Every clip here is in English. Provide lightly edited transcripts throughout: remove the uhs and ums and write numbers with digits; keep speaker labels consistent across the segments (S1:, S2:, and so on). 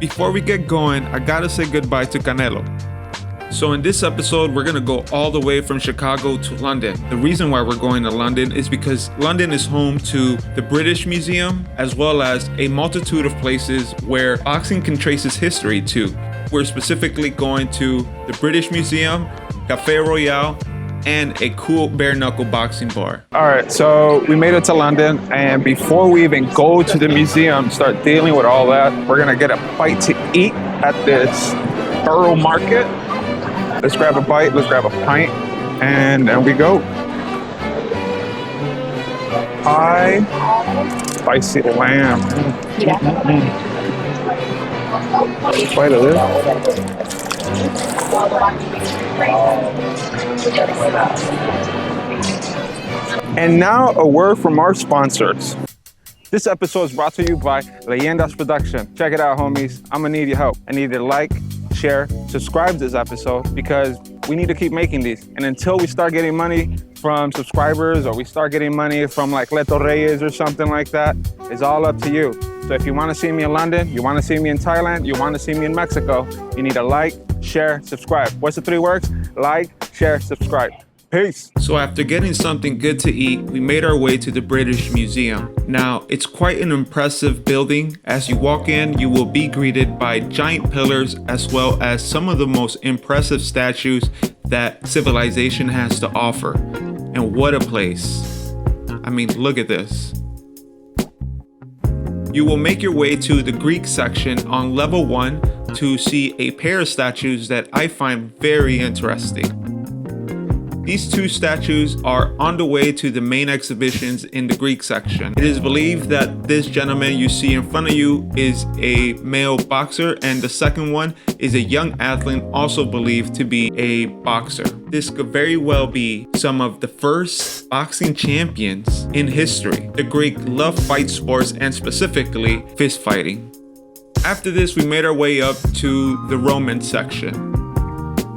S1: Before we get going, I gotta say goodbye to Canelo. So in this episode, we're gonna go all the way from Chicago to London. The reason why we're going to London is because London is home to the British Museum, as well as a multitude of places where boxing can trace its history to. We're specifically going to the British Museum, Cafe Royale, and a cool bare knuckle boxing bar.
S2: All right, so we made it to London, and before we even go to the museum, start dealing with all that, we're gonna get a bite to eat at this Borough Market. Let's grab a bite, let's grab a pint, and then we go. Pie, spicy lamb. Bite of this. And now a word from our sponsors. This episode is brought to you by Leyendas Production. Check it out, homies. I'm gonna need your help. I need you to like, share, subscribe to this episode because we need to keep making these. And until we start getting money from subscribers or we start getting money from like Leto Reyes or something like that, it's all up to you. So if you want to see me in London, you want to see me in Thailand, you want to see me in Mexico, you need to like, share, subscribe. What's the 3 words? Like, share, subscribe. Peace.
S1: So after getting something good to eat, we made our way to the British Museum. Now, it's quite an impressive building. As you walk in, you will be greeted by giant pillars as well as some of the most impressive statues that civilization has to offer. And what a place. I mean, look at this. You will make your way to the Greek section on level 1 to see a pair of statues that I find very interesting. These 2 statues are on the way to the main exhibitions in the Greek section. It is believed that this gentleman you see in front of you is a male boxer, and the second one is a young athlete also believed to be a boxer. This could very well be some of the first boxing champions in history. The Greek love fight sports and specifically fist fighting. After this, we made our way up to the Roman section.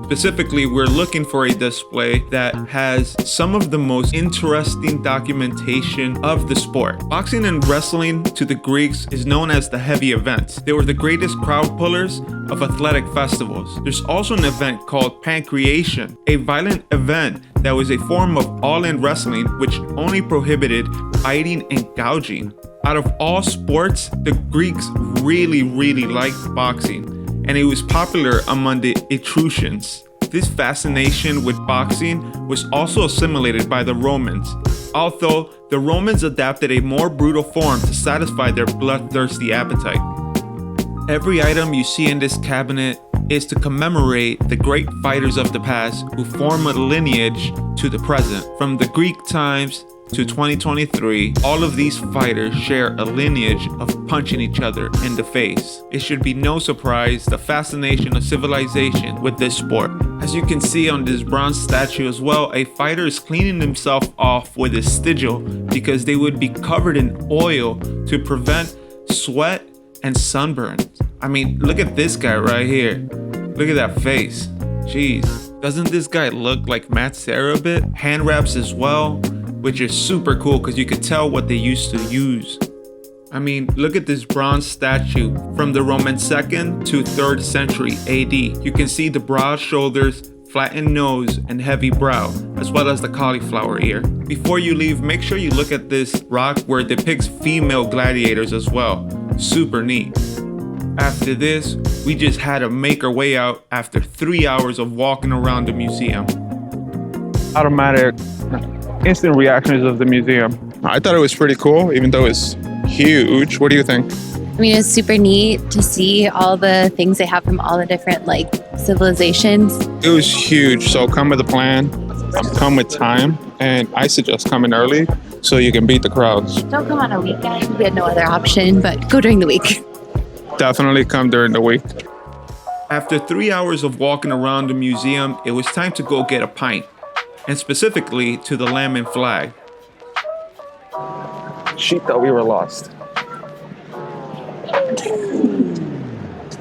S1: Specifically, we're looking for a display that has some of the most interesting documentation of the sport. Boxing and wrestling to the Greeks is known as the heavy events. They were the greatest crowd pullers of athletic festivals. There's also an event called pancreation, a violent event that was a form of all-in wrestling which only prohibited biting and gouging. Out of all sports, the Greeks really liked boxing, and it was popular among the Etruscans. This fascination with boxing was also assimilated by the Romans, although the Romans adapted a more brutal form to satisfy their bloodthirsty appetite. Every item you see in this cabinet is to commemorate the great fighters of the past who form a lineage to the present. From the Greek times to 2023, all of these fighters share a lineage of punching each other in the face. It should be no surprise the fascination of civilization with this sport. As you can see on this bronze statue as well, a fighter is cleaning himself off with his sigil because they would be covered in oil to prevent sweat and sunburns. I mean, look at this guy right here. Look at that face. Jeez. Doesn't this guy look like Matt Serra a bit? Hand wraps as well, which is super cool because you could tell what they used to use. I mean, look at this bronze statue from the Roman 2nd to 3rd century AD. You can see the broad shoulders, flattened nose, and heavy brow, as well as the cauliflower ear. Before you leave, make sure you look at this rock where it depicts female gladiators as well. Super neat. After this, we just had to make our way out after 3 hours of walking around the museum.
S2: Automatic, instant reactions of the museum. I thought it was pretty cool, even though it's huge. What do you think?
S3: I mean, it's super neat to see all the things they have from all the different civilizations.
S2: It was huge, so come with a plan, come with time, and I suggest coming early so you can beat the crowds.
S3: Don't come on a weekend. We had no other option, but go during the week.
S2: Definitely come during the week.
S1: After 3 hours of walking around the museum, it was time to go get a pint, and specifically to the Lamb and Flag.
S2: She thought we were lost.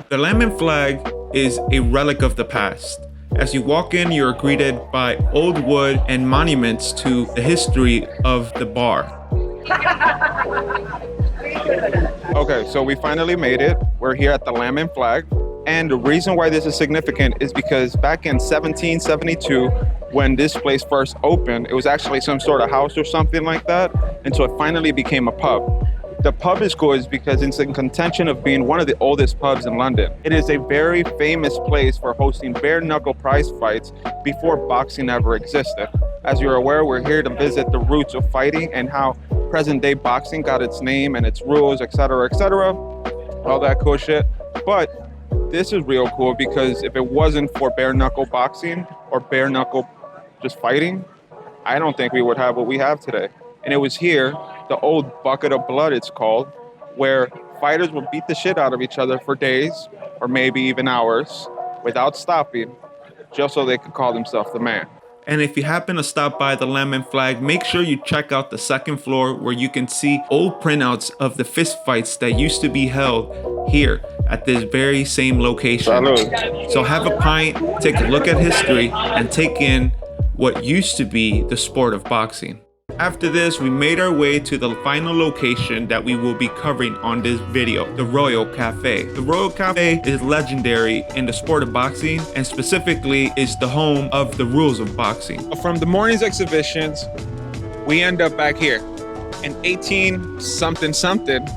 S1: The Lamb and Flag is a relic of the past. As you walk in, you're greeted by old wood and monuments to the history of the bar.
S2: Okay, so we finally made it. We're here at the Lamb and Flag. And the reason why this is significant is because back in 1772, when this place first opened, it was actually some sort of house or something like that. And so it finally became a pub. The pub is cool is because it's in contention of being one of the oldest pubs in London. It is a very famous place for hosting bare knuckle prize fights before boxing ever existed. As you're aware, we're here to visit the roots of fighting and how present day boxing got its name and its rules, etc., all that cool shit. But this is real cool because if it wasn't for bare knuckle boxing or bare knuckle just fighting, I don't think we would have what we have today. And it was here, the old bucket of blood it's called, where fighters would beat the shit out of each other for days or maybe even hours without stopping, just so they could call themselves the man.
S1: And if you happen to stop by the Lamb and Flag, make sure you check out the second floor where you can see old printouts of the fist fights that used to be held here at this very same location.
S2: Salud.
S1: So have a pint, take a look at history, and take in what used to be the sport of boxing. After this, we made our way to the final location that we will be covering on this video, the Royal Cafe. The Royal Cafe is legendary in the sport of boxing and specifically is the home of the rules of boxing.
S2: From the morning's exhibitions, we end up back here. In 18 something,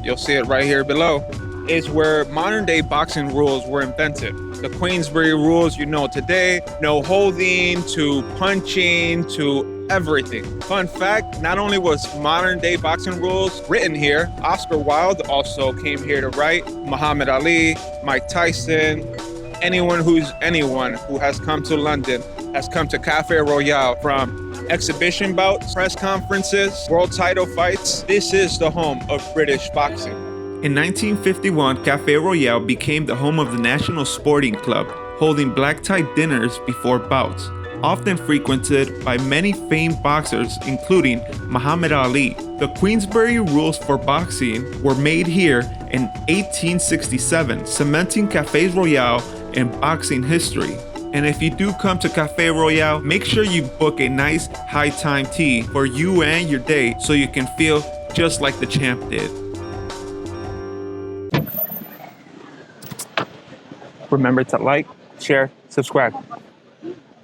S2: you'll see it right here below, is where modern day boxing rules were invented. The Queensberry rules you know today, no holding to punching to everything. Fun fact, not only was modern day boxing rules written here, Oscar Wilde also came here to write, Muhammad Ali, Mike Tyson, anyone who has come to London has come to Cafe Royale. From exhibition bouts, press conferences, world title fights. This is the home of British boxing.
S1: In 1951, Cafe Royale became the home of the National Sporting Club, holding black tie dinners before bouts, often frequented by many famed boxers, including Muhammad Ali. The Queensberry rules for boxing were made here in 1867, cementing Cafe Royale in boxing history. And if you do come to Cafe Royale, make sure you book a nice high time tea for you and your date so you can feel just like the champ did.
S2: Remember to like, share, subscribe.